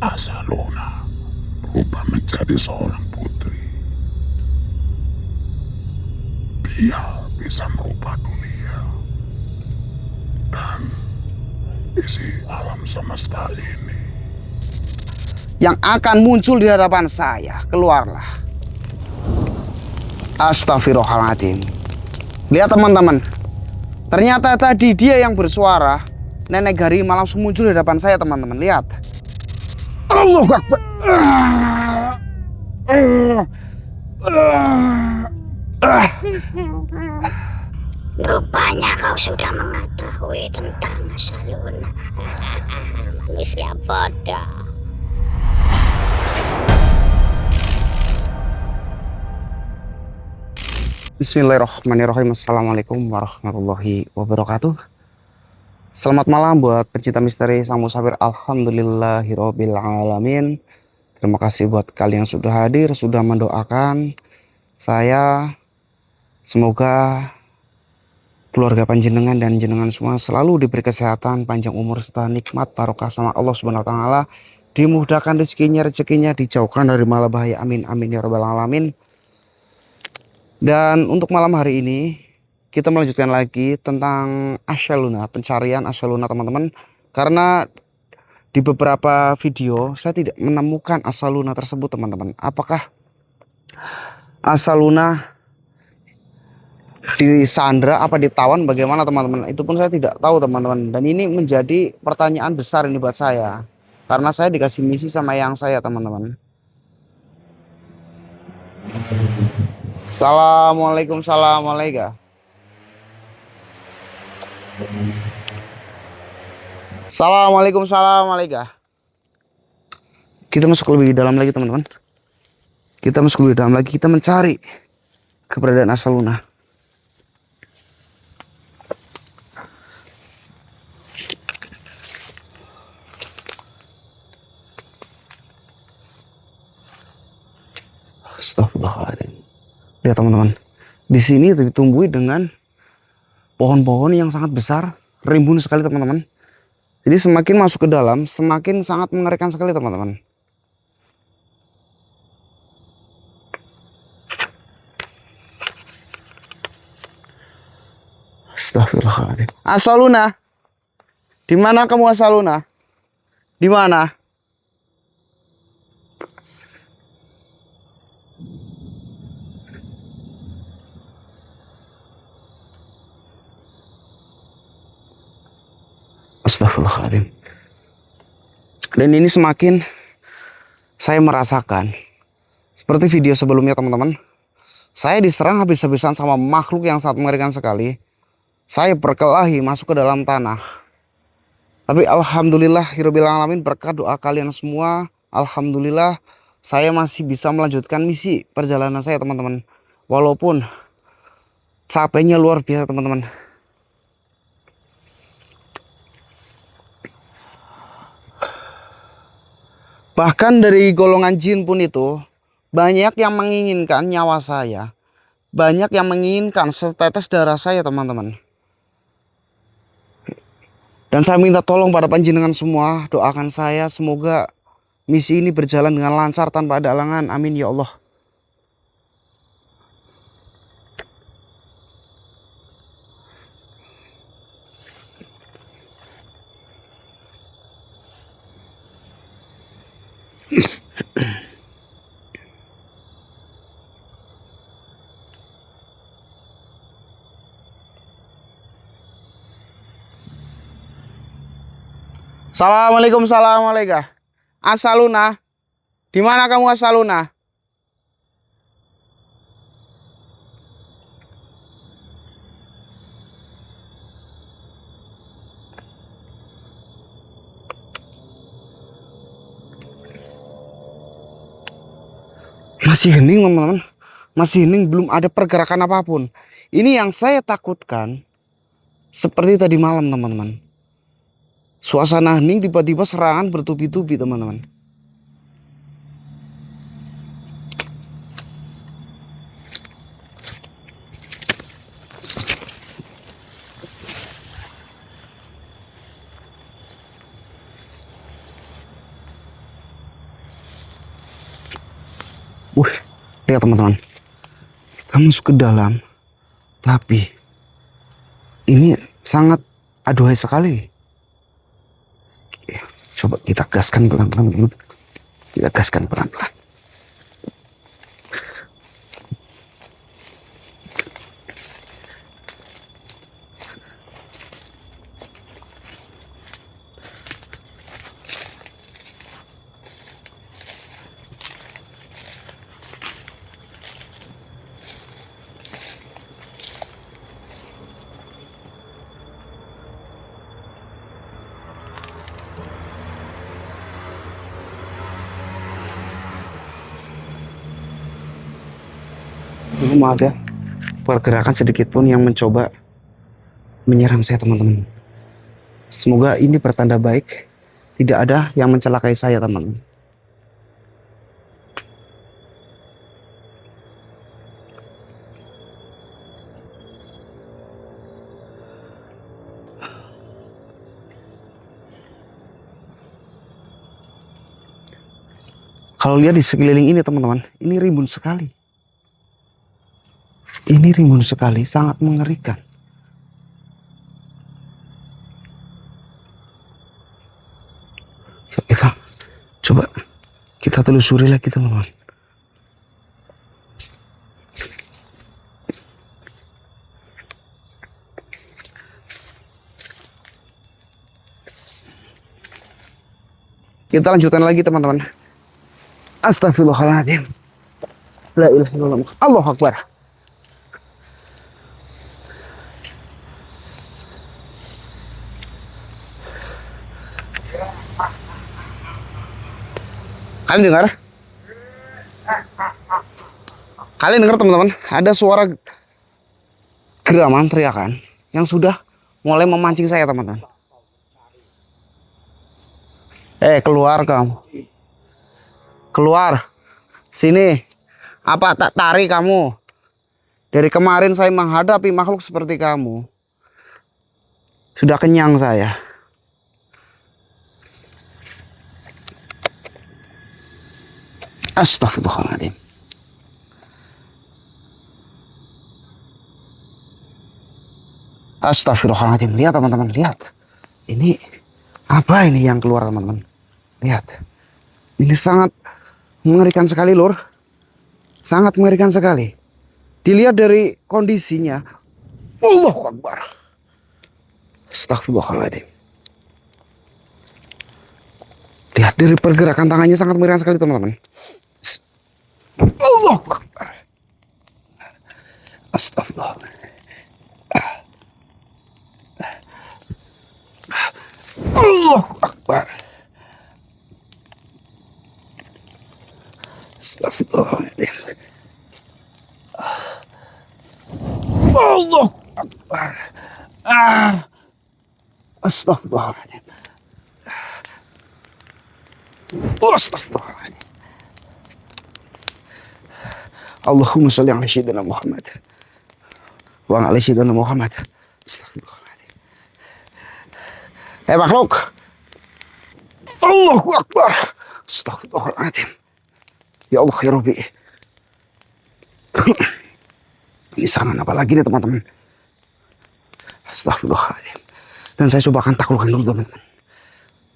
Asaluna berubah menjadi seorang putri. Dia bisa merubah dunia dan isi alam semesta ini. Yang akan muncul di hadapan saya, keluarlah. Astagfirullahaladzim. Lihat teman-teman, ternyata tadi dia yang bersuara. Nenek Garimah langsung muncul di hadapan saya teman-teman. Lihat. Allahu Akbar. Rupanya kau sudah mengetahui tentang Asaluna. Manusia bodoh. Bismillahirrahmanirrahim. Assalamualaikum warahmatullahi wabarakatuh. Selamat malam buat pencinta misteri Sang Musafir. Alhamdulillahirabbil alamin. Terima kasih buat kalian yang sudah hadir, sudah mendoakan saya. Semoga keluarga panjenengan dan jenengan semua selalu diberi kesehatan, panjang umur serta nikmat barokah sama Allah Subhanahu wa taala. Dimudahkan rezekinya dijauhkan dari malah bahaya. Amin amin ya rabbal alamin. Dan untuk malam hari ini kita melanjutkan lagi tentang Asaluna, pencarian Asaluna teman-teman. Karena di beberapa video saya tidak menemukan Asaluna tersebut teman-teman. Apakah Asaluna disandra apa ditawan bagaimana teman-teman? Itu pun saya tidak tahu teman-teman. Dan ini menjadi pertanyaan besar ini buat saya. Karena saya dikasih misi sama yang saya teman-teman. Assalamualaikum, assalamualaikum. Assalamualaikum, assalamualaikum. Kita masuk lebih dalam lagi teman-teman. Kita masuk lebih dalam lagi. Kita mencari keberadaan Asaluna. Astagfirullahaladzim. Lihat teman-teman, di sini ditumbuhi dengan pohon-pohon yang sangat besar, rimbun sekali teman-teman. Jadi semakin masuk ke dalam, semakin sangat mengerikan sekali teman-teman. Astagfirullahaladzim. Asaluna, di mana kamu Asaluna? Di mana? Astagfirullahaladzim. Dan ini semakin saya merasakan seperti video sebelumnya teman-teman. Saya diserang habis-habisan sama makhluk yang sangat mengerikan sekali. Saya berkelahi masuk ke dalam tanah. Tapi alhamdulillah hiraubil alamin, berkat doa kalian semua, alhamdulillah saya masih bisa melanjutkan misi perjalanan saya teman-teman. Walaupun capeknya luar biasa teman-teman. Bahkan dari golongan jin pun itu banyak yang menginginkan nyawa saya. Banyak yang menginginkan setetes darah saya teman-teman. Dan saya minta tolong pada panjenengan semua, doakan saya semoga misi ini berjalan dengan lancar tanpa ada halangan. Amin ya Allah. Assalamualaikum, assalamualaikum. Asaluna, di mana kamu Asaluna? Masih hening teman-teman, masih hening, belum ada pergerakan apapun. Ini yang saya takutkan seperti tadi malam teman-teman. Suasana hening, tiba-tiba serangan bertubi-tubi teman-teman. Wih, lihat teman-teman. Kita masuk ke dalam, tapi ini sangat aduhai sekali. Coba kita gaskan pelan-pelan dulu. Kita gaskan pelan-pelan. Belum ada pergerakan sedikit pun yang mencoba menyerang saya, teman-teman. Semoga ini pertanda baik. Tidak ada yang mencelakai saya, teman-teman. Kalau lihat di sekeliling ini, teman-teman, ini rimbun sekali. Ini rimbun sekali, sangat mengerikan. Coba kita telusuri lagi, teman-teman. Kita lanjutkan lagi, teman-teman. Astagfirullahaladzim. La ilaha illallah. Allahu Akbar. Kalian dengar? Kalian dengar, teman-teman? Ada suara geraman teriakan yang sudah mulai memancing saya, teman-teman. Keluar kamu. Keluar. Sini. Apa tak tarik kamu? Dari kemarin saya menghadapi makhluk seperti kamu. Sudah kenyang saya. Astagfirullahaladzim. Astagfirullahaladzim. Lihat, teman-teman, lihat. Ini apa ini yang keluar, teman-teman? Lihat. Ini sangat mengerikan sekali, Lur. Sangat mengerikan sekali. Dilihat dari kondisinya. Allahu Akbar. Astagfirullahaladzim. Lihat dari pergerakan tangannya sangat mengerikan sekali, teman-teman. Allahu Akbar. Astagfirullah. Allahu Akbar. Astagfirullahaladzim. Allahu Akbar. Astagfirullahaladzim. Astagfirullahaladzim. Allahumma sholli ala sayyidina Muhammad wa ala sayyidina Muhammad. Astagfirullahaladzim. Makhluk. Allahu Akbar. Astagfirullahaladzim. Ya Allah, ya Rabbi. Ini serangan apa lagi nih, teman-teman? Astagfirullahaladzim. Dan saya coba akan taklukkan dulu, teman-teman.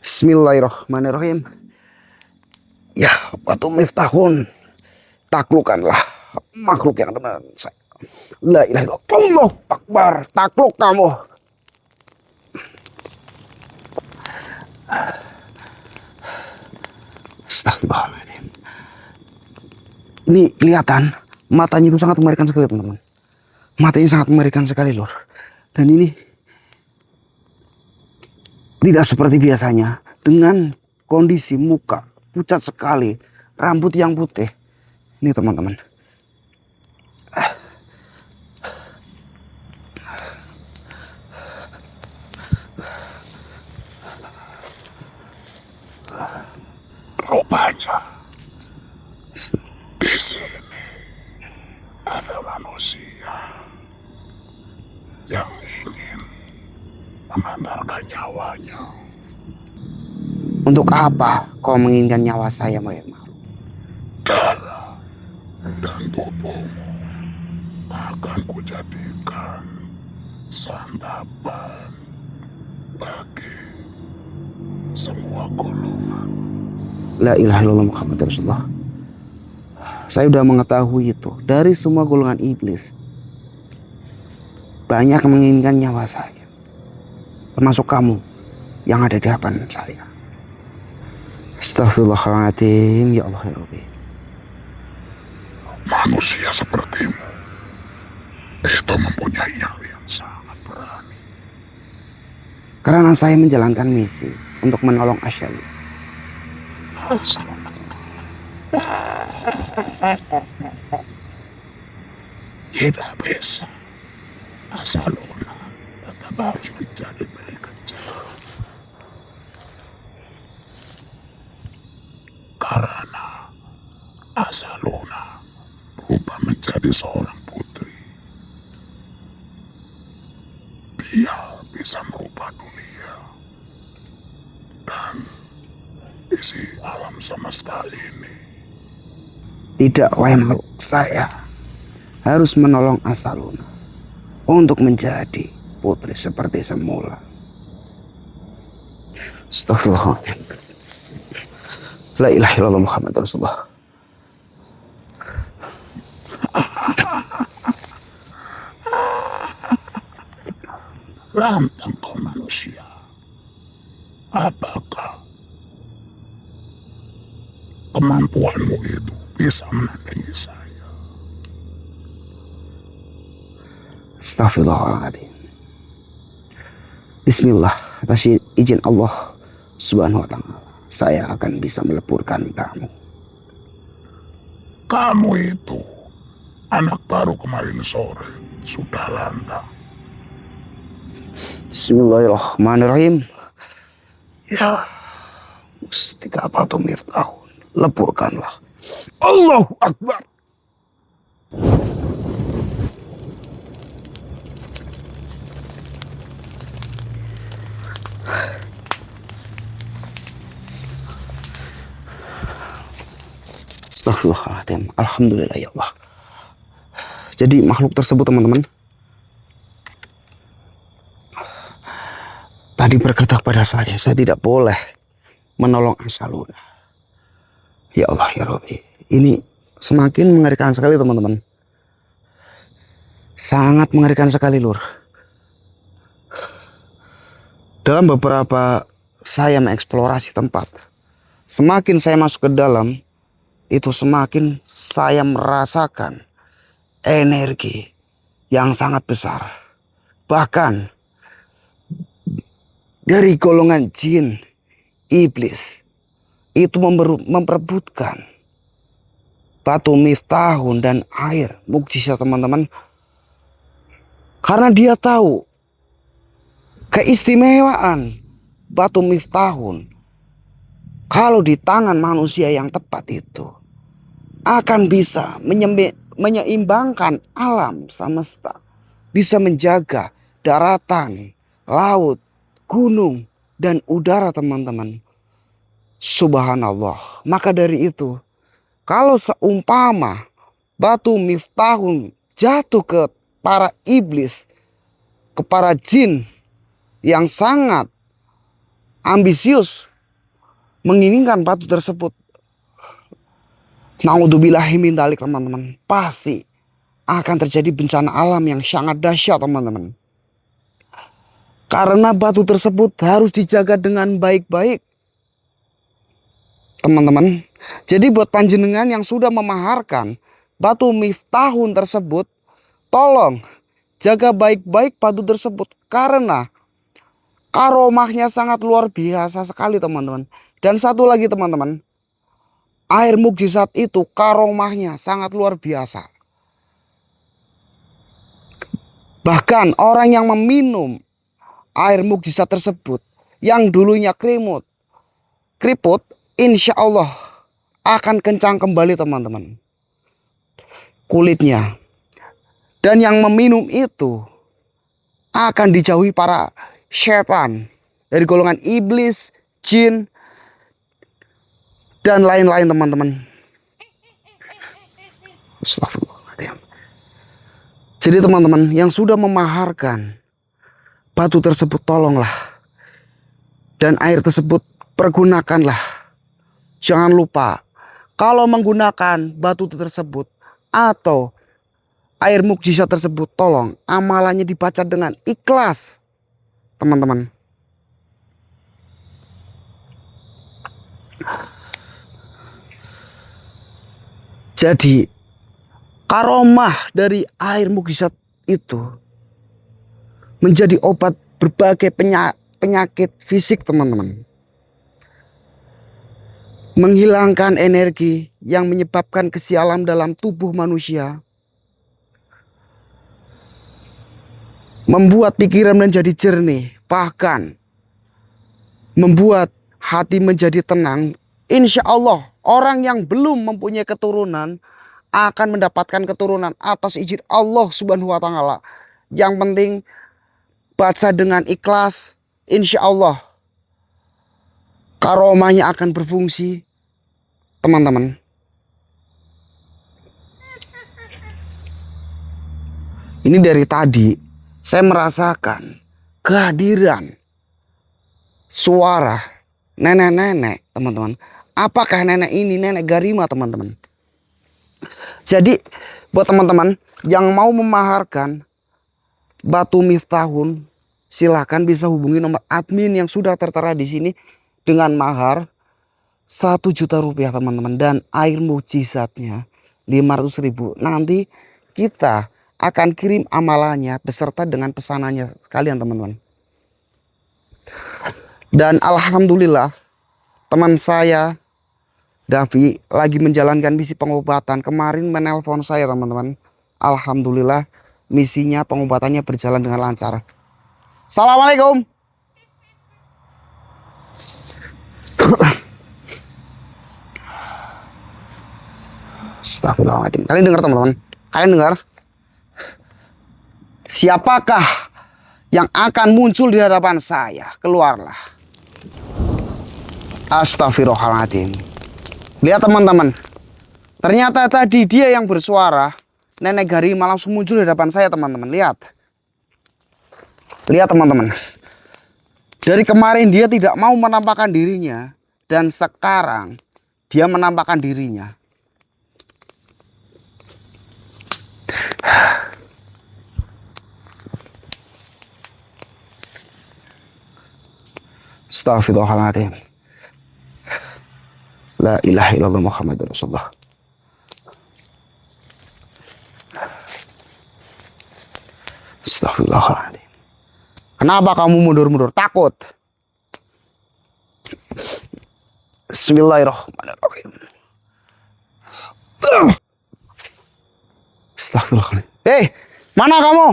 Bismillahirrahmanirrahim. Ya, Batu Miftahun. Taklukkanlah makhluk yang dengan saya. La ilaha illallah. Allahu Akbar. Takluk kamu. Astagfirullahaladzim. Ini kelihatan matanya itu sangat mengerikan sekali, teman-teman. Matanya sangat mengerikan sekali, Lur. Dan ini tidak seperti biasanya, dengan kondisi muka pucat sekali, rambut yang putih. Ini, teman-teman. Rupanya di sini ada manusia yang ingin mengantarkan nyawanya. Untuk apa kau menginginkan nyawa saya, Mbak? Darah dan tubuhmu akan kujadikan santapan bagi semua golongan. La ilaha illallah Muhammad Rasulullah. Saya sudah mengetahui itu dari semua golongan iblis. Banyak yang menginginkan nyawa saya, termasuk kamu yang ada di hadapan saya. Astaghfirullahaladzim, ya Allah ya Rabbi. Manusia sepertimu itu mempunyai nyali yang sangat berani. Karena saya menjalankan misi untuk menolong Asyali. Tidak bisa. Asaluna tetap harus menjadi milik kecil. Karena Asaluna berubah menjadi seorang putri. Dia bisa merubah dunia dan isi alam semesta ini. Tidak, wahai makhluk, saya harus menolong Asaluna untuk menjadi putri seperti semula. Astagfirullahaladzim. La ilaha illallah Muhammad Rasulullah. Lantang kau manusia. Apakah kemampuanmu itu bisa menandingi saya? Astagfirullahaladzim. Bismillah, atas izin Allah Subhanahu wa ta'ala, saya akan bisa meleburkan kamu. Kamu itu anak baru kemarin sore sudah lantang. Bismillahirrahmanirrahim. Ya, Mustika Batu Miftahun, leburkanlah. Allahu Akbar. Astagfirullahaladzim. Alhamdulillah ya Allah. Jadi makhluk tersebut teman-teman tadi berkata kepada saya tidak boleh menolong Asaluna. Ya Allah ya Rabbi, ini semakin mengerikan sekali teman-teman. Sangat mengerikan sekali lur. Dalam beberapa saya mengeksplorasi tempat, semakin saya masuk ke dalam, itu semakin saya merasakan energi yang sangat besar. Bahkan dari golongan jin, iblis, itu memperebutkan batu miftahun dan air mukjizat teman-teman. Karena dia tahu keistimewaan batu miftahun. Kalau di tangan manusia yang tepat itu akan bisa menyeimbangkan alam semesta. Bisa menjaga daratan, laut, gunung, dan udara teman-teman. Subhanallah. Maka dari itu, kalau seumpama batu miftahun jatuh ke para iblis, ke para jin yang sangat ambisius menginginkan batu tersebut, naudzubillahi min dzalik teman-teman, pasti akan terjadi bencana alam yang sangat dahsyat teman-teman. Karena batu tersebut harus dijaga dengan baik-baik teman-teman. Jadi buat panjenengan yang sudah memaharkan batu miftahun tersebut, tolong jaga baik-baik batu tersebut. Karena karomahnya sangat luar biasa sekali teman-teman. Dan satu lagi teman-teman, air mukjizat itu karomahnya sangat luar biasa. Bahkan orang yang meminum air mukjizat tersebut, yang dulunya keriput, insya Allah akan kencang kembali teman-teman kulitnya. Dan yang meminum itu akan dijauhi para setan dari golongan iblis, jin, dan lain-lain teman-teman. Astagfirullahaladzim. Jadi teman-teman yang sudah memaharkan batu tersebut, tolonglah. Dan air tersebut pergunakanlah. Jangan lupa, kalau menggunakan batu tersebut atau air mukjizat tersebut, tolong amalannya dibaca dengan ikhlas, teman-teman. Jadi karomah dari air mukjizat itu menjadi obat berbagai penyakit fisik, teman-teman. Menghilangkan energi yang menyebabkan kesialan dalam tubuh manusia. Membuat pikiran menjadi jernih, bahkan membuat hati menjadi tenang. Insya Allah orang yang belum mempunyai keturunan akan mendapatkan keturunan atas izin Allah Subhanahu wa Ta'ala. Yang penting baca dengan ikhlas, insya Allah karomahnya akan berfungsi, teman-teman. Ini dari tadi saya merasakan kehadiran suara nenek-nenek, teman-teman. Apakah nenek ini nenek Garima, teman-teman? Jadi buat teman-teman yang mau memaharkan batu miftahun, silakan bisa hubungi nomor admin yang sudah tertera di sini dengan mahar 1 juta rupiah, teman-teman, dan air mukjizatnya 500.000. Nanti kita akan kirim amalannya beserta dengan pesanannya sekalian, teman-teman. Dan alhamdulillah teman saya Davi lagi menjalankan misi pengobatan. Kemarin menelpon saya, teman-teman. Alhamdulillah misinya, pengobatannya berjalan dengan lancar. Assalamualaikum. Astagfirullahaladzim. Kalian dengar, teman-teman? Kalian dengar? Siapakah yang akan muncul di hadapan saya? Keluarlah. Astagfirullahaladzim. Lihat, teman-teman. Ternyata tadi dia yang bersuara. Nenek Garima langsung muncul di hadapan saya, teman-teman. Lihat. Lihat, teman-teman. Dari kemarin dia tidak mau menampakkan dirinya. Dan sekarang dia menampakkan dirinya. Astagfirullahaladzim. La ilaha illallah Muhammadur Rasulullah. Astagfirullahaladzim. Kenapa kamu mundur-mundur? Takut? Bismillahirrahmanirrahim. Astagfirullahaladzim. Hei, mana kamu?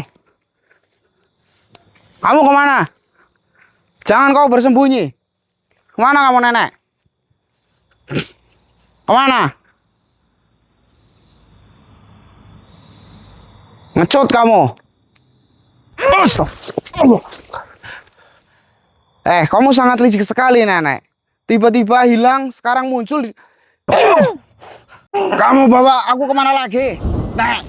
Kamu kemana? Jangan kau bersembunyi. Kemana kamu, nenek? Kemana? Ngecut kamu. Astagfirullah. Kamu sangat licik sekali, nenek. Tiba-tiba hilang, sekarang muncul. Kamu bawa aku kemana lagi, nek?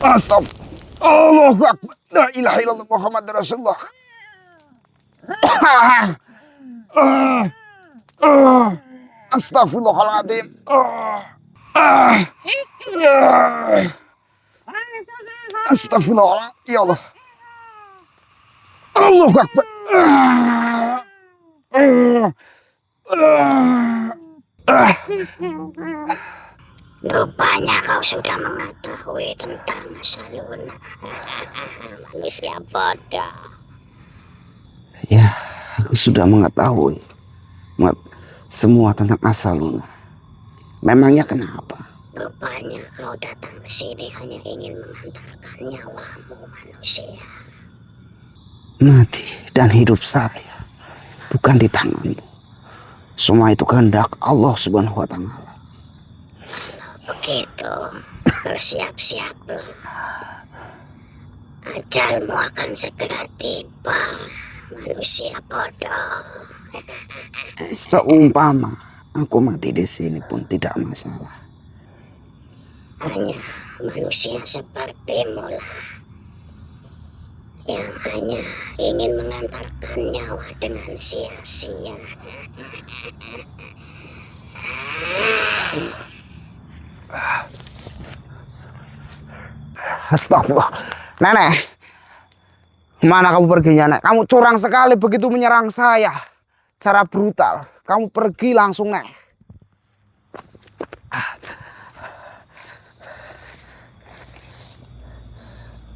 Astagfirullah. Allahu Akbar. La ilaha illallah Muhammadur Rasulullah. Astagfirullahaladzim. Astagfirullah. Ya Allah. Allahu Akbar. Rupanya kau sudah mengetahui tentang masa lunak. Manusia bodoh. Ya, aku sudah mengetahui semua tentang asal lunak. Memangnya kenapa? Rupanya kau datang ke sini hanya ingin mengantarkan nyawamu, manusia. Mati dan hidup saya bukan di tanganmu. Semua itu kehendak Allah Subhanahu wa Ta'ala. Kalau begitu, bersiap-siaplah. Ajalmu akan segera tiba, manusia bodoh. Seumpama aku mati di sini pun tidak masalah. hanya manusia sepertimu lah yang hanya ingin mengantarkan nyawa dengan sia-sia. Astagfirullah. Nenek, mana kamu perginya, Nek? Kamu curang sekali begitu menyerang saya secara brutal. Kamu pergi langsung, Nek.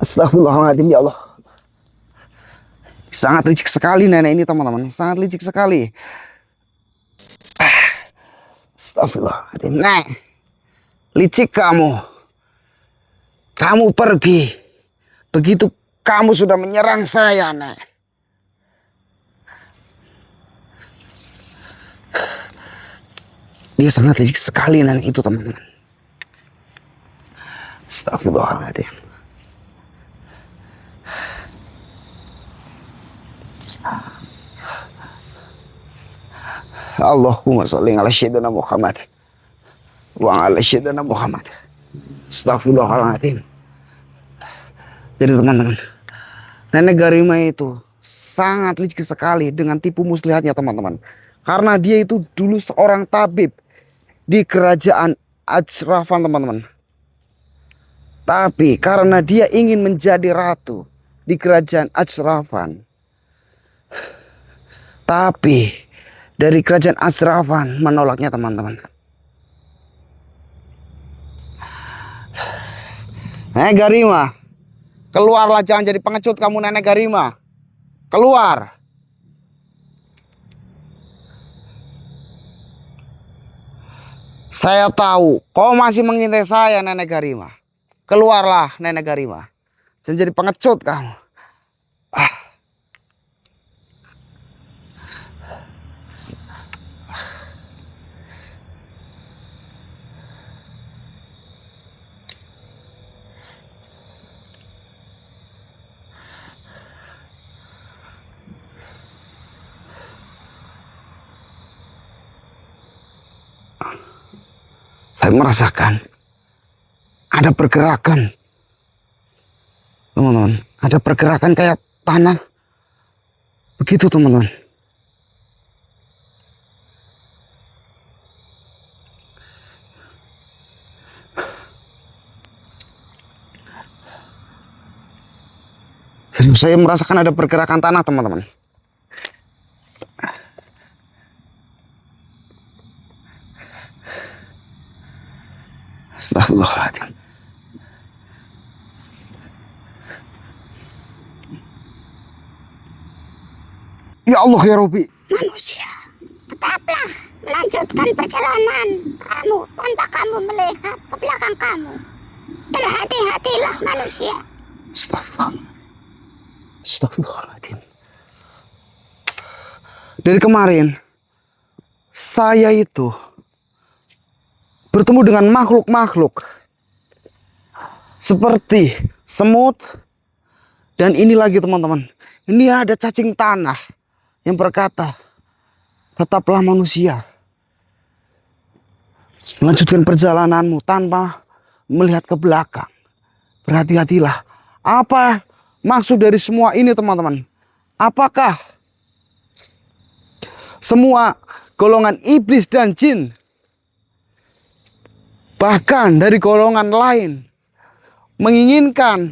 Astagfirullahaladzim, ya Allah. Sangat licik sekali nenek ini, teman-teman. Sangat licik sekali. Astagfirullahaladzim. Nek, licik kamu. Kamu pergi. Begitu kamu sudah menyerang saya, Nek. Dia sangat licik sekali nenek itu, teman-teman. Astagfirullahaladzim. Allahumma sholli ala sayyidina Muhammad wa ala sayyidina Muhammad. Astagfirullahaladzim. Jadi teman-teman, Nenek Garima itu sangat licik sekali dengan tipu muslihatnya, teman-teman. Karena dia itu dulu seorang tabib di kerajaan Ajrafan, teman-teman. Tapi karena dia ingin menjadi ratu di kerajaan Ajrafan, tapi dari kerajaan Ajrafan menolaknya, teman-teman. Nenek Garima, keluarlah, jangan jadi pengecut kamu, Nenek Garima. Keluar. Saya tahu kau masih mengintai saya, Nenek Garima. Keluarlah, Nenek Garima. Jangan jadi pengecut kamu. Saya merasakan ada pergerakan, teman-teman. Ada pergerakan kayak tanah. Begitu, teman-teman. Serius, saya merasakan ada pergerakan tanah, teman-teman. Astagfirullahaladzim. Ya Allah, ya Rabbi. Manusia, tetaplah melanjutkan perjalanan kamu tanpa kamu melihat ke belakang kamu. Berhati-hatilah manusia. Astagfirullahaladzim. Dari kemarin saya itu bertemu dengan makhluk-makhluk seperti semut, dan ini lagi, teman-teman, ini ada cacing tanah yang berkata, tetaplah manusia, melanjutkan perjalananmu tanpa melihat ke belakang. Berhati-hatilah. Apa maksud dari semua ini, teman-teman? Apakah semua golongan iblis dan jin, bahkan dari golongan lain, menginginkan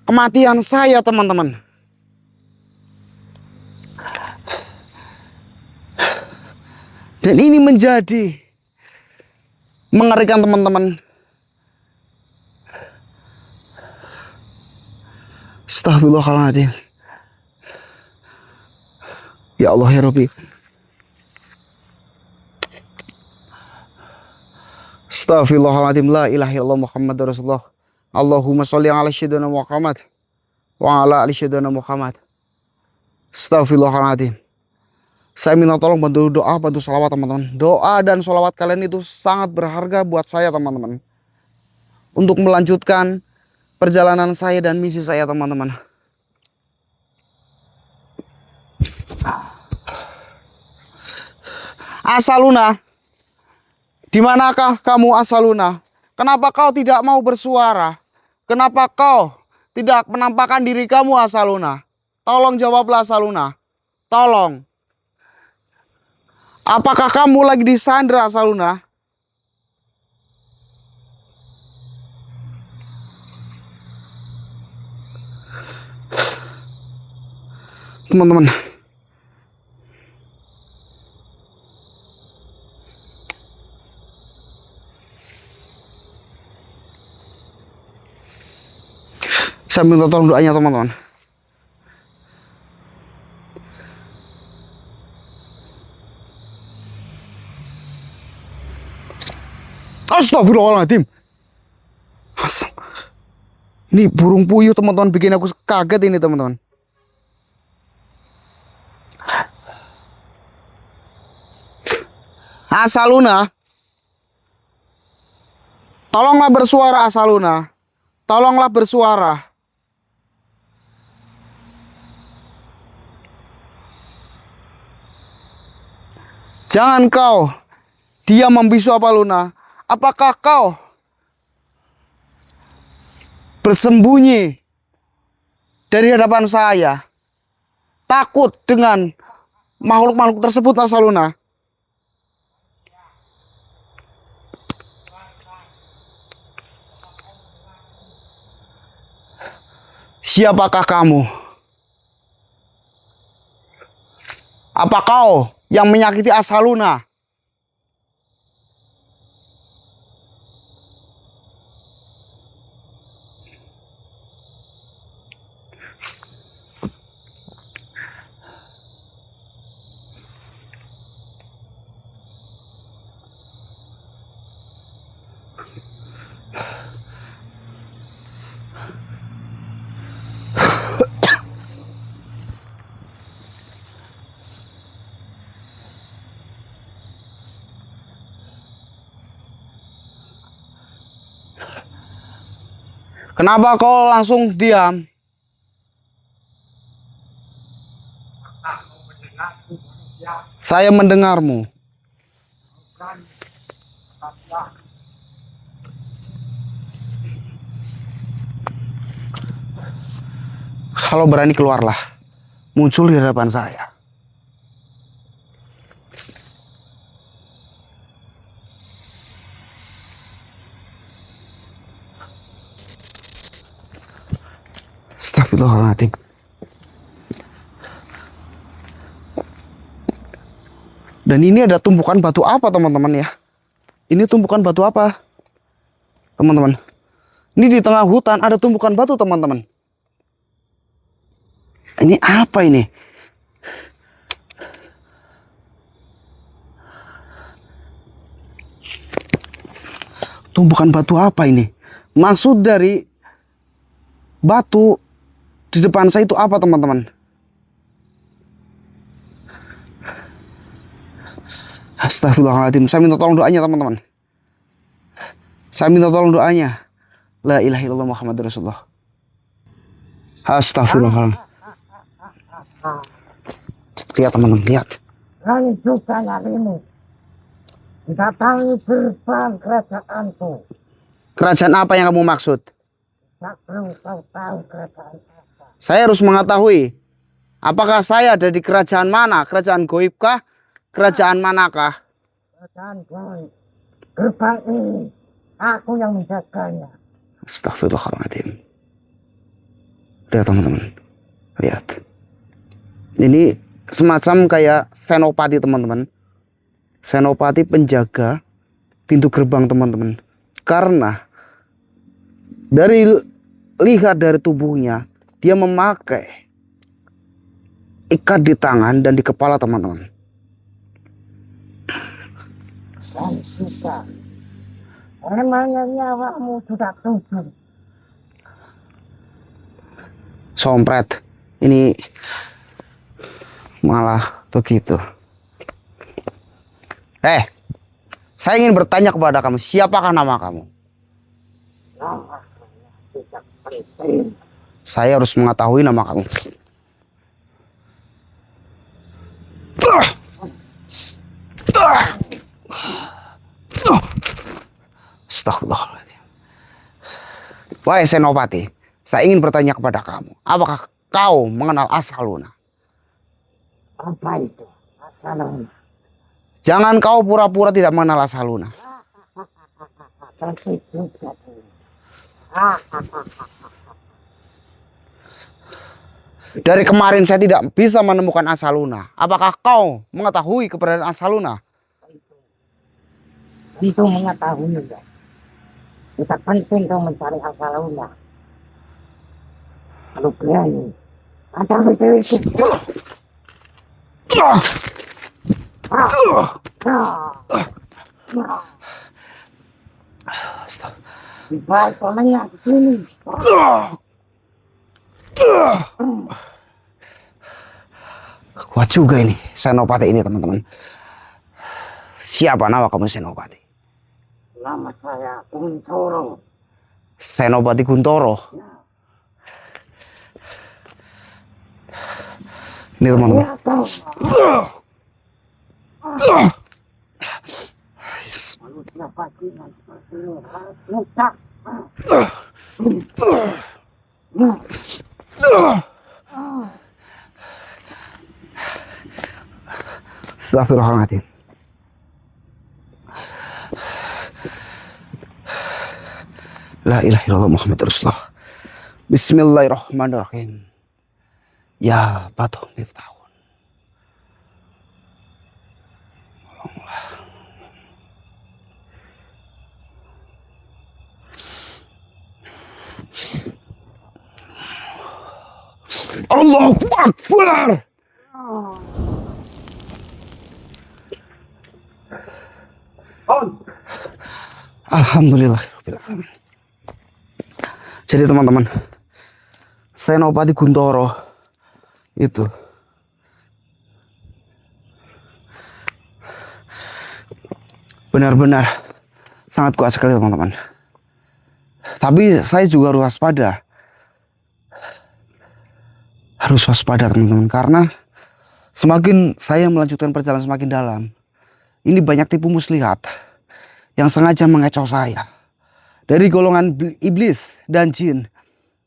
kematian saya, teman-teman? Dan ini menjadi mengerikan, teman-teman. Astagfirullahaladzim. Ya Allah, ya Rabbi. Astagfirullahaladzim. La ilaha illallah Muhammadur Rasulullah. Allahumma sholli ala sayyidina Muhammad wa ala ali sayyidina Muhammad. Astagfirullahaladzim. Saya minta tolong bantu doa, bantu sholawat, teman-teman. Doa dan sholawat kalian itu sangat berharga buat saya, teman-teman, untuk melanjutkan perjalanan saya dan misi saya, teman-teman. Asaluna, di manakah kamu, Asaluna? Kenapa kau tidak mau bersuara? Kenapa kau tidak menampakkan diri kamu, Asaluna? Tolong jawablah, Asaluna. Tolong. Apakah kamu lagi disandra, Asaluna? Teman-teman, saya minta tolong doanya, teman-teman. Astagfirullahaladzim. Ini burung puyuh, teman-teman, bikin aku kaget ini, teman-teman. Asaluna, tolonglah bersuara, Asaluna. Tolonglah bersuara. Jangan kau diam membisu, Apaluna. Apakah kau bersembunyi dari hadapan saya? Takut dengan makhluk-makhluk tersebut, Asaluna? Siapakah kamu? Apa kau yang menyakiti Asaluna? Kenapa kau langsung diam? Saya mendengarmu. Kalau berani keluarlah, muncul di hadapan saya. Astagfirullahaladzim. Dan ini ada tumpukan batu apa, teman-teman ya? Ini tumpukan batu apa, teman-teman? Ini di tengah hutan ada tumpukan batu, teman-teman. Ini apa ini? Tumpukan batu apa ini? Maksud dari batu di depan saya itu apa, teman-teman? Astagfirullahaladzim. Saya minta tolong doanya, teman-teman. Saya minta tolong doanya. La ilaha illallah Muhammadur Rasulullah. Astagfirullahaladzim. Lihat, teman-teman, lihat. Lanjutkan harimu. Datangi gerbang kerajaanku. Kerajaan apa yang kamu maksud? Sakru kau tahu kerajaan apa? Saya harus mengetahui. Apakah saya ada di kerajaan mana? Kerajaan goibkah? Kerajaan manakah? Kerajaan gaib. Gerbang ini aku yang menjaganya. Astagfirullahaladzim. Lihat, teman-teman. Lihat. Ini semacam kayak senopati, teman-teman. Senopati penjaga pintu gerbang, teman-teman. Karena lihat dari tubuhnya, dia memakai ikat di tangan dan di kepala, teman-teman. Dan juga emangnya nyawamu sudah tujuh. Sompret. Ini malah begitu. Saya ingin bertanya kepada kamu, siapakah nama kamu? Nama tidak penting. Saya harus mengetahui nama kamu. Astagfirullahaladzim. Wahai Senopati, saya ingin bertanya kepada kamu. Apakah kau mengenal Asaluna? Apa itu? Asaluna. Jangan kau pura-pura tidak mengenal Asaluna. Tentu juga. Dari kemarin saya tidak bisa menemukan Asaluna. Apakah kau mengetahui keberadaan Asaluna? Tentu mengetahui ya. Kita penting kau mencari Asaluna. Kalau berani, ada betul itu. Baik, pamannya di sini. Kuat juga ini Senopati ini teman-teman. Siapa nama kamu Senopati? Nama saya Kuntoro. Senopati Kuntoro. Ini teman-teman. Ya, kau. Manusia bajingan seperti ini harus muntah. Astagfirullahaladzim. La ilaha illallah Muhammad Rasulullah. Bismillahirrahmanirrahim. Ya Batu Miftahun. Allahu Akbar. Alhamdulillah. Jadi teman-teman, Senopati Kuntoro itu benar-benar sangat kuat sekali teman-teman. Tapi saya juga harus waspada. Harus waspada teman-teman, karena semakin saya melanjutkan perjalanan semakin dalam, ini banyak tipu muslihat yang sengaja mengecoh saya. Dari golongan iblis dan jin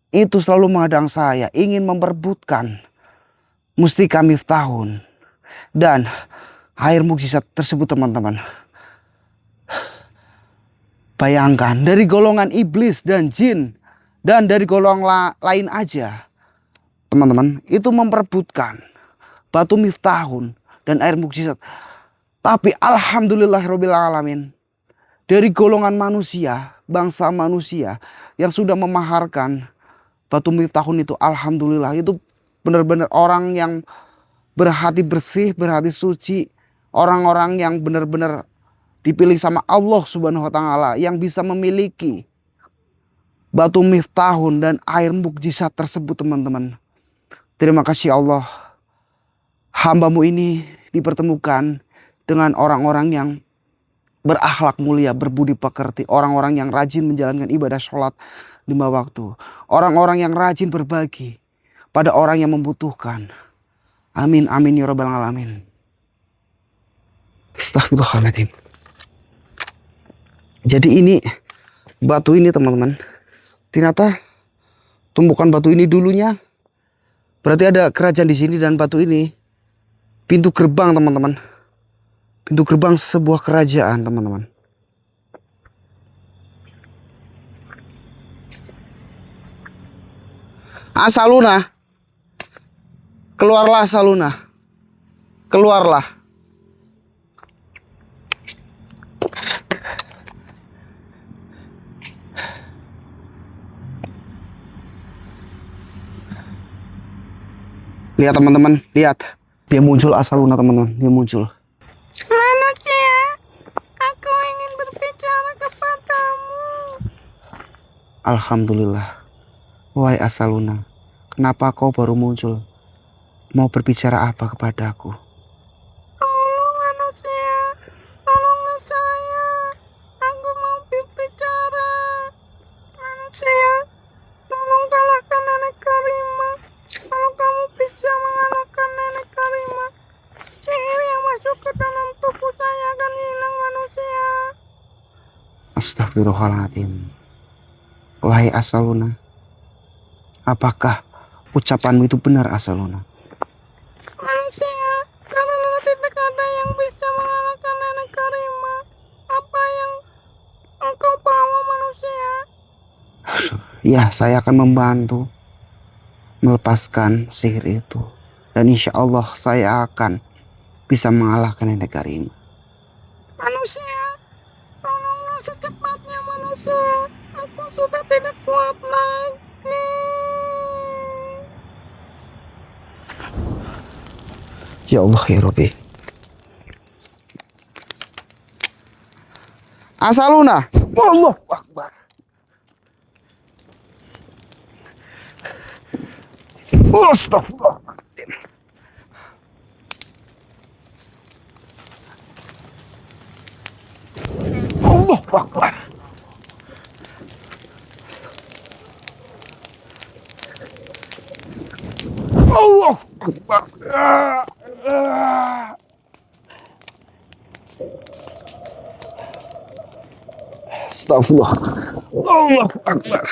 itu selalu menghadang saya, ingin memperebutkan mustika Miftahun dan air mukjizat tersebut teman-teman. Bayangkan, dari golongan iblis dan jin dan dari golongan lain aja teman-teman, itu memperebutkan batu Miftahun dan air mukjizat. Tapi alhamdulillahirabbil alamin, dari golongan manusia, bangsa manusia yang sudah memaharkan batu Miftahun itu, alhamdulillah itu benar-benar orang yang berhati bersih, berhati suci, orang-orang yang benar-benar dipilih sama Allah Subhanahu wa taala yang bisa memiliki batu Miftahun dan air mukjizat tersebut teman-teman. Terima kasih Allah, hamba-Mu ini dipertemukan dengan orang-orang yang berakhlak mulia, berbudi pekerti, orang-orang yang rajin menjalankan ibadah sholat 5 waktu, orang-orang yang rajin berbagi pada orang yang membutuhkan. Amin amin ya rabbal alamin. Astagfirullahaladzim. Jadi ini batu ini teman-teman, ternyata tumbukan batu ini dulunya berarti ada kerajaan di sini, dan batu ini pintu gerbang teman-teman. Pintu gerbang sebuah kerajaan teman-teman. Asaluna, keluarlah Asaluna, keluarlah. Lihat teman-teman, lihat. Dia muncul Asaluna teman-teman, dia muncul. Manusia, aku ingin berbicara kepadamu. Alhamdulillah. Wahai Asaluna, kenapa kau baru muncul? Mau berbicara apa kepadaku? Tolong manusia, tolonglah saya. Aku mau berbicara. Manusia, tolong kalahkan nenek Karima. Kalau kamu bisa mengalahkan nenek Karima, sihir yang masuk ke dalam tubuh saya akan hilang manusia. Astagfirullahaladzim. Wahai Asaluna, apakah ucapanmu itu benar, Asaluna? Manusia, karena tidak ada yang bisa mengalahkan nenek Karima. Apa yang engkau bawa, manusia? Ya, saya akan membantu melepaskan sihir itu. Dan insya Allah saya akan bisa mengalahkan nenek Karima. Manusia, tolonglah secepatnya, manusia. Aku sudah tidak kuat lagi. Ya Allah ya Rabbi. Asaluna. Allahu Akbar. Astagfirullahaladzim. Allahu Akbar. Allahu Akbar. Astagfirullah. Allahu Akbar.